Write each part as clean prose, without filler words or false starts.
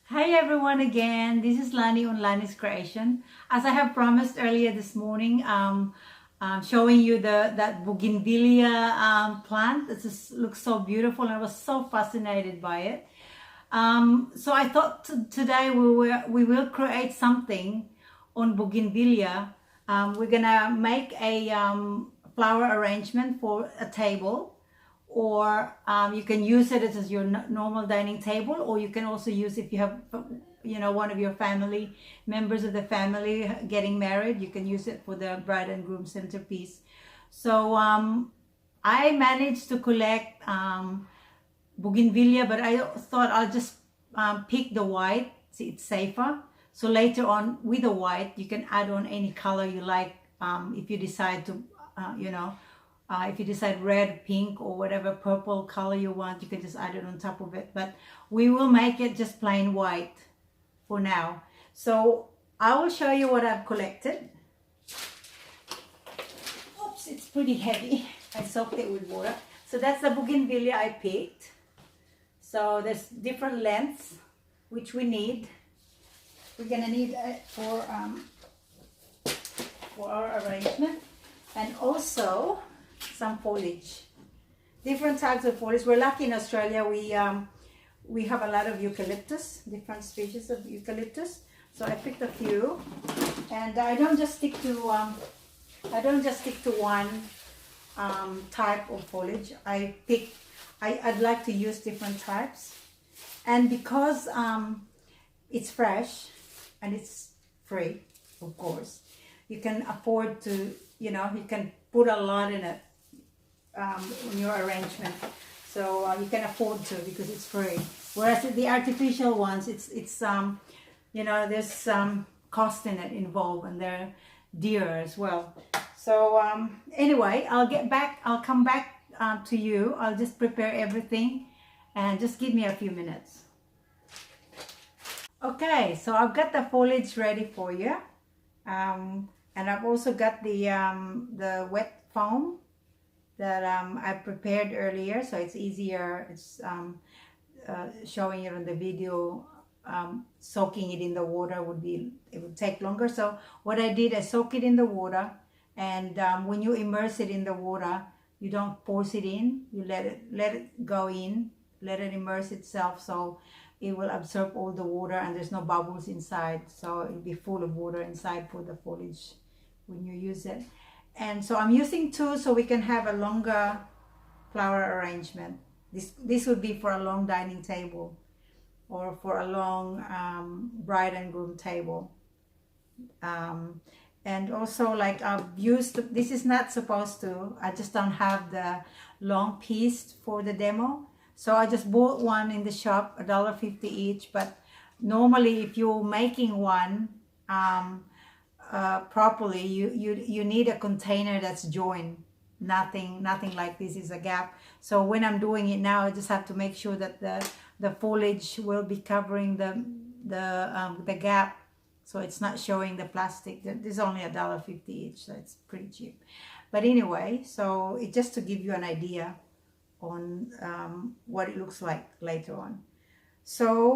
Hi everyone again. This is Lanie on Lanie's Creation. As I have promised earlier this morning, showing you that bougainvillea plant. It just looks so beautiful, and I was so fascinated by it. So I thought today we will create something on bougainvillea. We're gonna make a flower arrangement for a table, or you can use it as your normal dining table, or you can also use, if you have one of your family members of the family getting married, you can use it for the bride and groom centerpiece. So I managed to collect bougainvillea, but I thought I'll just pick the white. See, it's safer. So later on with the white, you can add on any color you like. If you decide to, if you decide red, pink, or whatever purple color you want, you can just add it on top of it. But we will make it just plain white for now. So I will show you what I've collected. Oops, it's pretty heavy. I soaked it with water. So that's the bougainvillea I picked. So there's different lengths which we need. We're gonna need it for our arrangement, and also some foliage, different types of foliage. We're lucky in Australia. We have a lot of eucalyptus, different species of eucalyptus. So I picked a few, and I don't just stick to one type of foliage. I'd like to use different types, and because it's fresh and it's free, of course, you can afford to, you can put a lot in it in your arrangement. So you can afford to, because it's free. Whereas the artificial ones, it's there's some cost in it involved, and they're dear as well. So anyway, I'll come back to you. I'll just prepare everything, and just give me a few minutes. Okay, so I've got the foliage ready for you, and I've also got the wet foam that I prepared earlier, so it's easier. It's showing it on the video. Soaking it in the water it would take longer. So what I did, I soak it in the water, and when you immerse it in the water, you don't force it in. You let it go in, let it immerse itself, so it will absorb all the water, and there's no bubbles inside, so it'll be full of water inside for the foliage when you use it. And so I'm using two, so we can have a longer flower arrangement. This would be for a long dining table, or for a long bride and groom table. And also, like, I've used, this is not supposed to, I just don't have the long piece for the demo. So I just bought one in the shop, $1.50 each. But normally, if you're making one properly, you need a container that's joined. Nothing like this is a gap. So when I'm doing it now, I just have to make sure that the foliage will be covering the gap, so it's not showing the plastic. This is only $1.50 each, so it's pretty cheap. But anyway, so it's just to give you an idea on what it looks like later on. So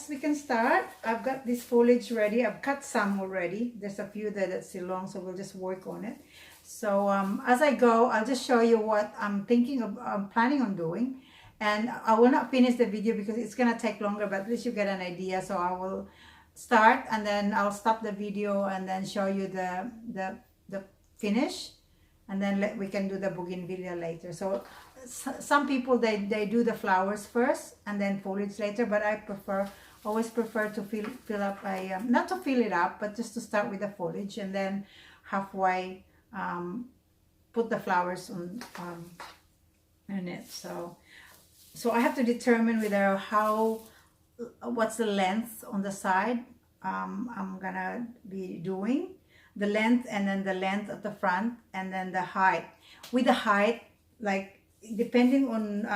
we can start. I've got this foliage ready. I've cut some already. There's a few that's still long, so we'll just work on it. So as I go, I'll just show you what I'm planning on doing. And I will not finish the video because it's gonna take longer, but at least you get an idea. So I will start, and then I'll stop the video, and then show you the finish, and then we can do the bougainvillea later. So some people they do the flowers first and then foliage later, but I always prefer to fill up not to fill it up, but just to start with the foliage, and then halfway put the flowers on it. So I have to determine what's the length on the side. I'm gonna be doing the length, and then the length at the front, and then the height. With the height, like, depending on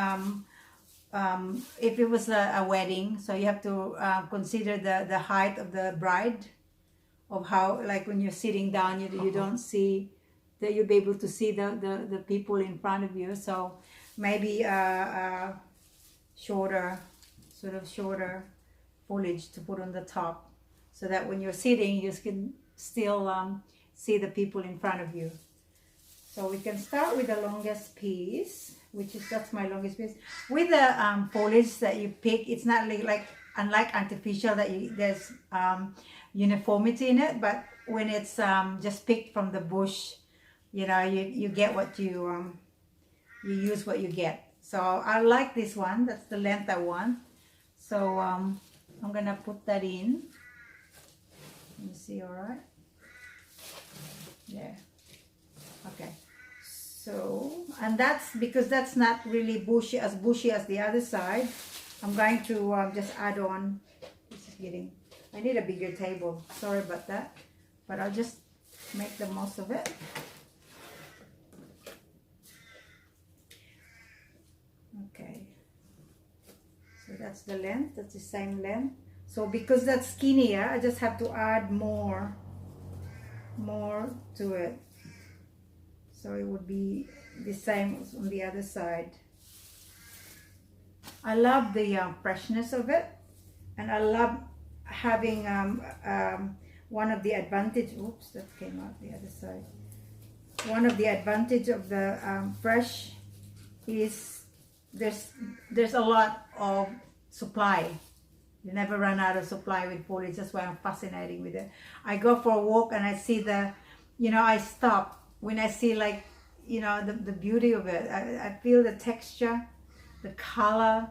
if it was a wedding, so you have to consider the height of the bride, of how, like, when you're sitting down, you don't see that, you'll be able to see the people in front of you. So maybe shorter foliage to put on the top, so that when you're sitting you can still see the people in front of you. So we can start with the longest piece, which is, that's my longest piece. With the foliage that you pick, it's not like unlike artificial that there's uniformity in it, but when it's just picked from the bush, you know, you get what you use what you get. So I like this one. That's the length I want. So I'm gonna put that in. Let me see. All right. Yeah. Okay. So, and that's because that's not really bushy as the other side. I'm going to just add on. This is getting. I need a bigger table. Sorry about that, but I'll just make the most of it. Okay. So that's the length. That's the same length. So because that's skinnier, I just have to add more to it. So it would be the same on the other side. I love the freshness of it, and I love having one of the advantage. Oops, that came out the other side. One of the advantage of the fresh is there's a lot of supply. You never run out of supply with foliage. That's why I'm fascinating with it. I go for a walk and I see I stop when I see, like, the beauty of it. I feel the texture, the color.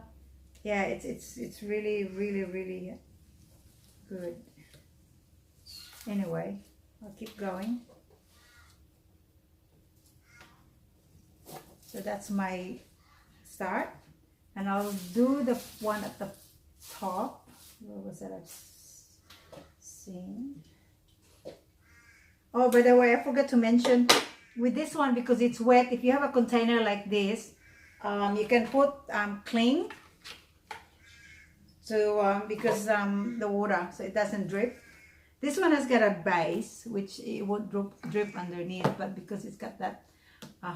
Yeah, it's really, really, really good. Anyway, I'll keep going. So that's my start, and I'll do the one at the top. Where was that I've seen? Oh, by the way, I forgot to mention, with this one, because it's wet, if you have a container like this, you can put cling to because the water, so it doesn't drip. This one has got a base, which it won't drip underneath, but because it's got that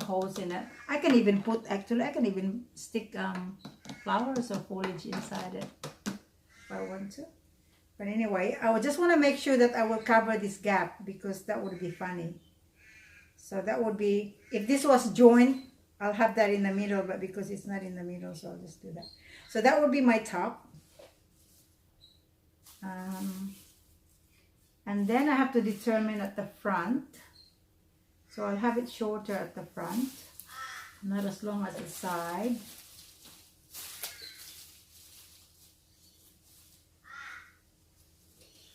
holes in it, I can even stick flowers or foliage inside it if I want to. But anyway, I would just want to make sure that I will cover this gap, because that would be funny. So that would be, if this was joined, I'll have that in the middle, but because it's not in the middle, so I'll just do that. So that would be my top. And then I have to determine at the front. So I'll have it shorter at the front, not as long as the side.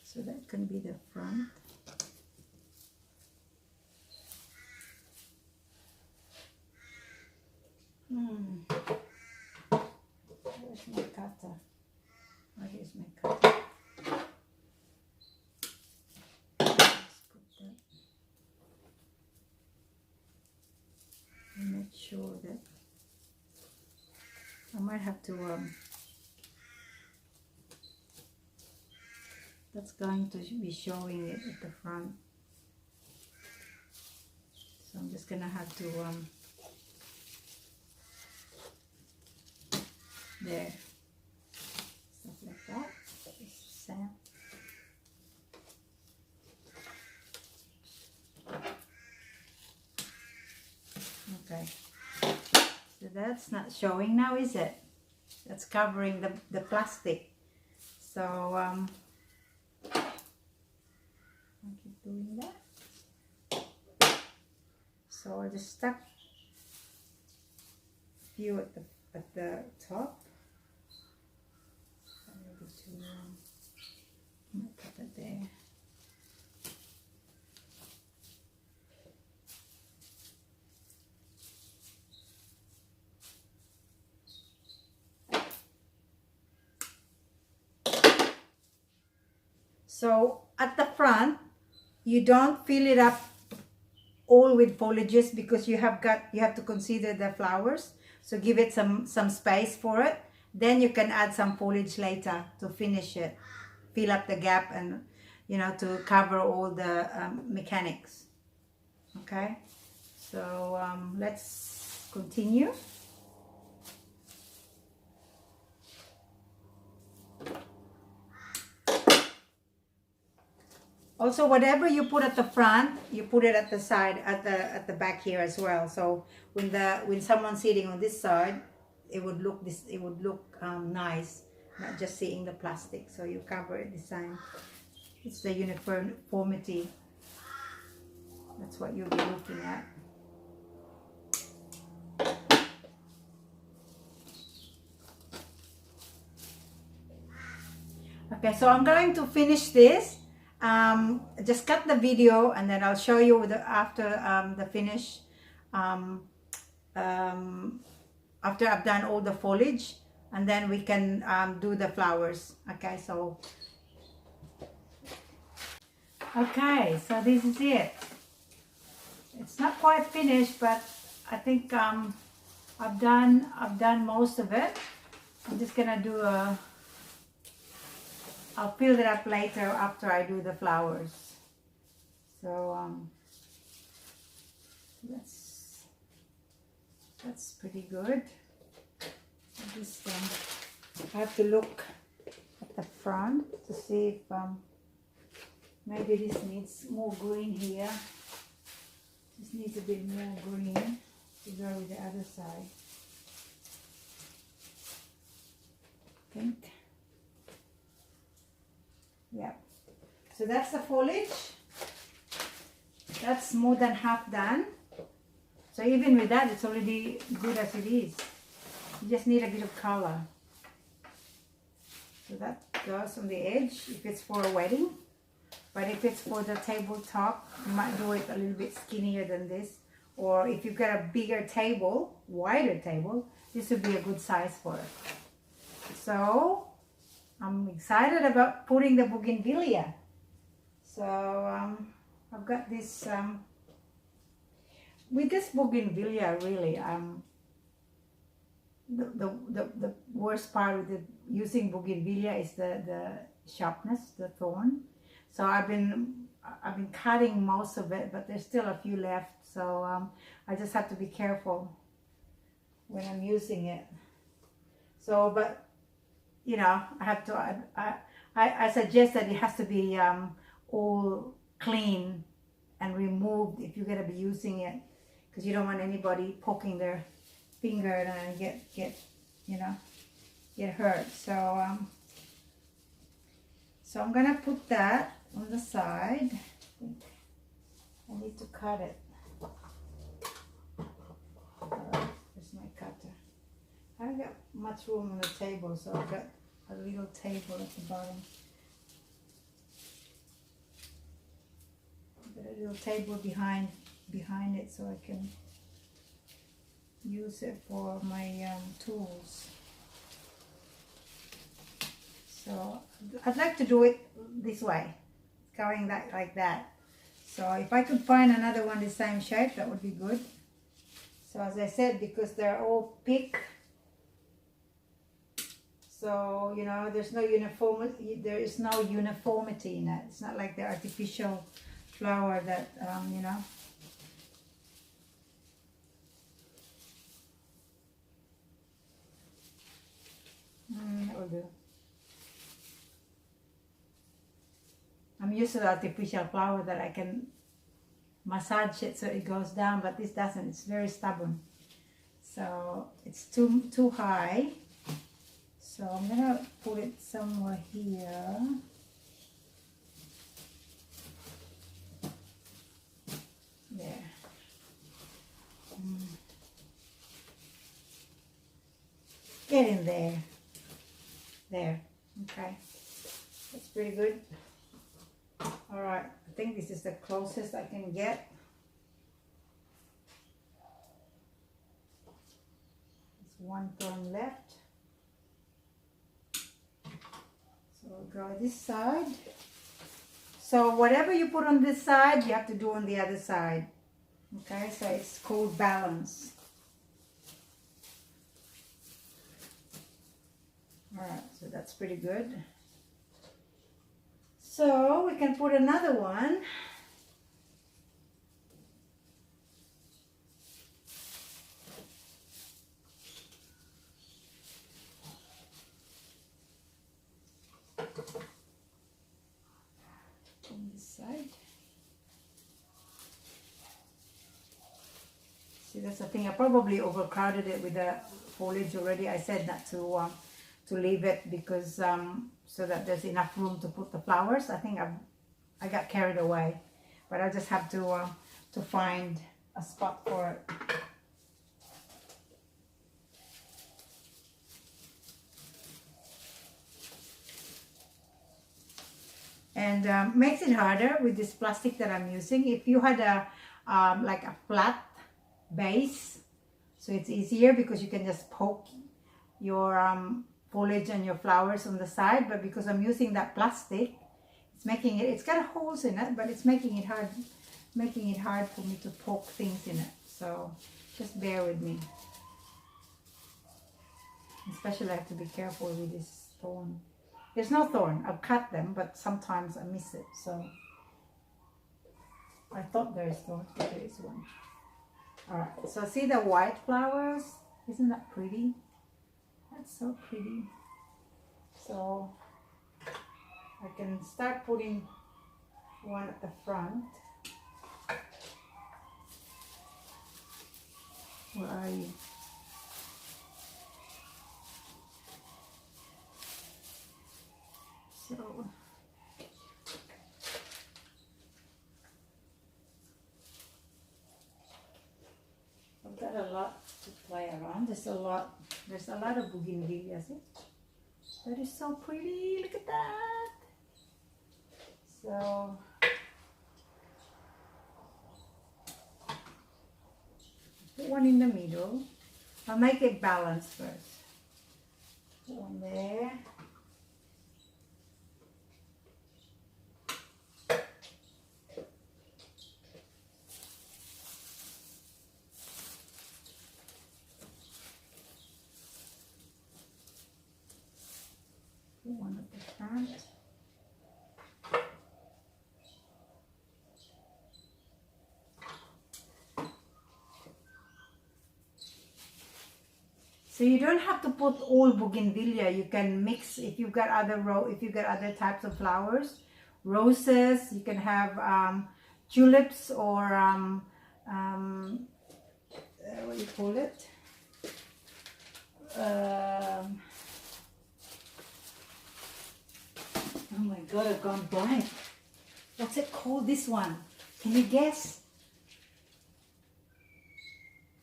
So that can be the front. Where's my cutter? Oh, here's my cutter. Let's put that. And make sure that I might have to that's going to be showing it at the front, so I'm just gonna have to there, stuff like that. Just sand. Okay, so that's not showing now, is it? That's covering the plastic. So I'll keep doing that. So I just stuck a few at the top. Maybe too long. I'm gonna put that there. So at the front, you don't fill it up all with foliages, because you have to consider the flowers. So give it some space for it. Then you can add some foliage later to finish it, fill up the gap, and to cover all the mechanics. Okay, so let's continue. Also, whatever you put at the front, you put it at the side, at the back here as well. So when someone's sitting on this side, it would look nice, not just seeing the plastic. So you cover it this time. It's the uniformity. That's what you'll be looking at. Okay, so I'm going to finish this. Just cut the video and then I'll show you after the finish. After I've done all the foliage, and then we can do the flowers. Okay, so this is it. It's not quite finished, but I think I've done most of it. I'm just gonna do I'll fill it up later after I do the flowers. So that's pretty good. This I have to look at the front to see if maybe this needs more green here. This needs a bit more green to go with the other side. I think. Yeah. So that's the foliage. That's more than half done. So even with that, it's already good as it is. You just need a bit of color. So that goes on the edge if it's for a wedding. But if it's for the tabletop, you might do it a little bit skinnier than this. Or if you've got a bigger table, wider table, this would be a good size for it. So I'm excited about putting the bougainvillea. So I've got this, with this bougainvillea really, the worst part with using bougainvillea is the sharpness, the thorn. So I've been cutting most of it, but there's still a few left. So I just have to be careful when I'm using it. So, but you know, I have to. I suggest that it has to be all clean and removed if you're gonna be using it, because you don't want anybody poking their finger and get hurt. So so I'm gonna put that on the side. I need to cut it. There's my cutter. I haven't got much room on the table, so I've got a little table at the bottom. I've got a little table behind it so I can use it for my tools. So I'd like to do it this way, going like that. So if I could find another one the same shape, that would be good. So as I said, because they're all pick, so you know there is no uniformity in it. It's not like the artificial flower that you know. That will do. I'm used to the artificial flower that I can massage it so it goes down, but this doesn't. It's very stubborn. So it's too high. So I'm gonna put it somewhere here. There. Get in there. There. Okay. That's pretty good. All right. I think this is the closest I can get. There's one thorn left. So we'll go this side. So whatever you put on this side, you have to do on the other side. Okay, so it's called balance. All right, so that's pretty good. So we can put another one. On this side. See, that's the thing. I probably overcrowded it with the foliage already. I said not to leave it because so that there's enough room to put the flowers. I think I got carried away, but I just have to find a spot for it. And makes it harder with this plastic that I'm using. If you had a like a flat base, so it's easier because you can just poke your foliage and your flowers on the side, but because I'm using that plastic, it's got holes in it, but it's making it hard for me to poke things in it. So just bear with me. Especially I have to be careful with this thorn. There's no thorn. I've cut them, but sometimes I miss it. So I thought there is thorn, but there is one. Alright, so see the white flowers? Isn't that pretty? That's so pretty. So I can start putting one at the front. Where are you? So I've got a lot to play around. There's a lot of bougainvillea. See? That is so pretty. Look at that. So put one in the middle. I'll make it balanced first. Put one there. One at the front. So you don't have to put all bougainvillea. You can mix if you've got other types of flowers, roses. You can have tulips or what do you call it? Oh my god, I've gone blank. What's it called, this one? Can you guess?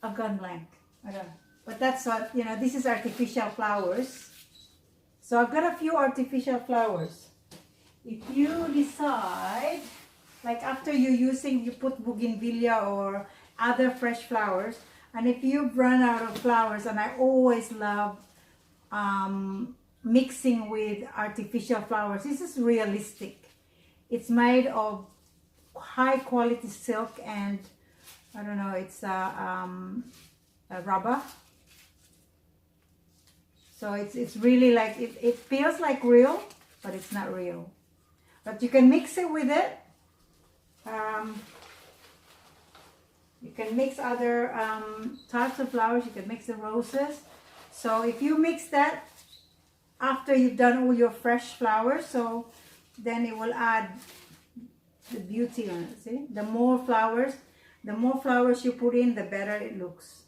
I've gone blank. I don't know. But that's what, this is artificial flowers. So I've got a few artificial flowers. If you decide, like after you put bougainvillea or other fresh flowers, and if you've run out of flowers, and I always love mixing with artificial flowers. This is realistic. It's made of high quality silk and I don't know, it's a rubber. So it's really like, it feels like real, but it's not real. But you can mix it with it. You can mix other types of flowers. You can mix the roses. So if you mix that after you've done all your fresh flowers, so then it will add the beauty on it. See, the more flowers you put in, the better it looks.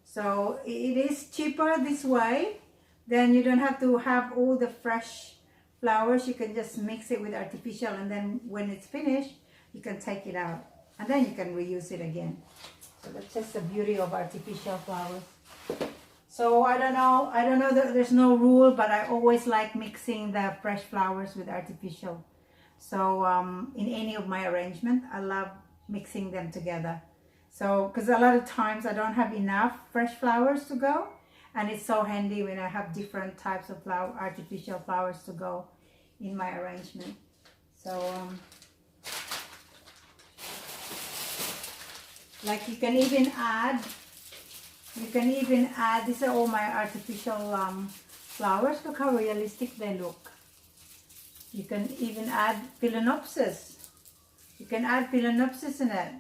So it is cheaper this way. Then you don't have to have all the fresh flowers. You can just mix it with artificial, and then when it's finished, you can take it out, and then you can reuse it again. So that's just the beauty of artificial flowers. So I don't know that there's no rule, but I always like mixing the fresh flowers with artificial. So in any of my arrangement, I love mixing them together. So because a lot of times I don't have enough fresh flowers to go, and it's so handy when I have different types of artificial flowers to go in my arrangement. So like you can even add, these are all my artificial flowers. Look how realistic they look. You can even add phalaenopsis. You can add phalaenopsis in it.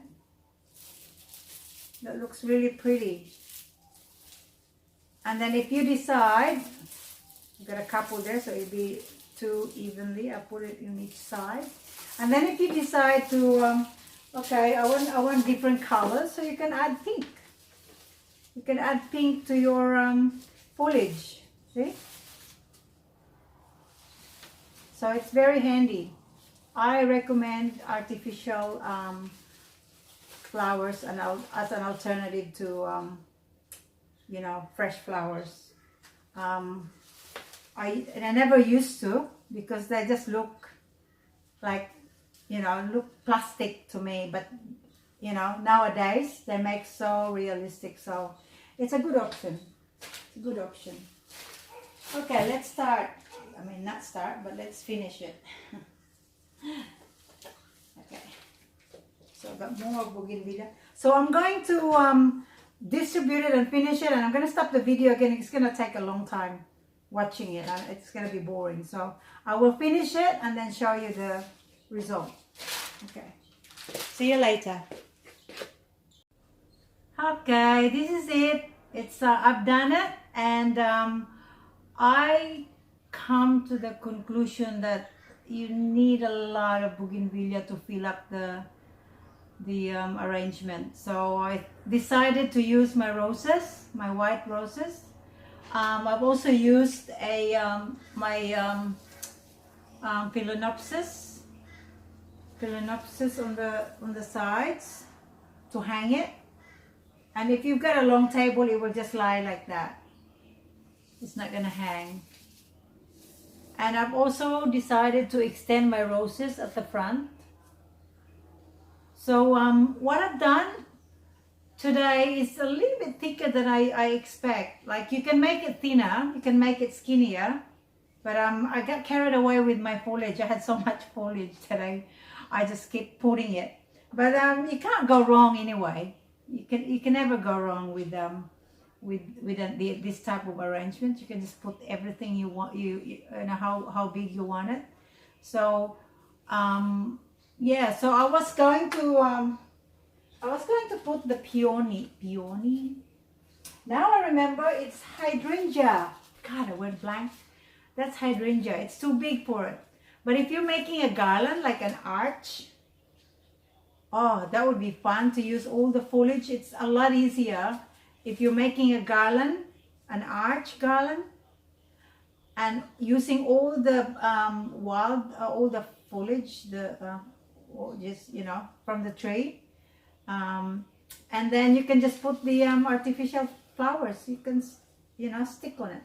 That looks really pretty. And then if you decide, you've got a couple there, so it'll be two evenly. I put it in each side. And then if you decide to, okay, I want different colors, so you can add pink. You can add pink to your foliage. See? So it's very handy. I recommend artificial flowers as an alternative to you know, fresh flowers. I never used to, because they just look like, you know, look plastic to me, but you know, nowadays they make so realistic, so it's a good option. It's a good option. Okay, let's start. I mean, not start, but let's finish it. Okay, so I've got more bougainvillea. So I'm going to distribute it and finish it, and I'm going to stop the video again. It's going to take a long time watching it, and it's going to be boring. So I will finish it and then show you the result. Okay, see you later. Okay, this is it. It's I've done it, and I come to the conclusion that you need a lot of bougainvillea to fill up the arrangement. So I decided to use my roses, my white roses. I've also used a my phalaenopsis on the sides to hang it. And if you've got a long table, it will just lie like that. It's not gonna hang. And I've also decided to extend my roses at the front. So what I've done today is a little bit thicker than I expect. Like, you can make it thinner, you can make it skinnier, but I got carried away with my foliage. I had so much foliage today, I just keep putting it. But you can't go wrong anyway. You can never go wrong with this type of arrangement. You can just put everything you want. You know how big you want it. So yeah. So I was going to put the peony. Now I remember, it's hydrangea. God, I went blank. That's hydrangea. It's too big for it. But if you're making a garland, like an arch, oh, that would be fun to use all the foliage. It's a lot easier if you're making a garland, an arch garland, and using all the all the foliage, just, you know, from the tree, and then you can just put the artificial flowers. You can, you know, stick on it,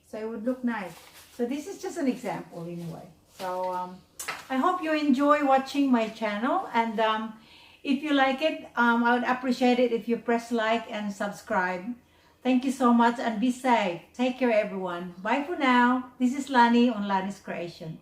so it would look nice. So this is just an example anyway. So I hope you enjoy watching my channel, and if you like it, I would appreciate it if you press like and subscribe. Thank you so much, and be safe. Take care, everyone. Bye for now. This is Lanie on Lanie's Creation.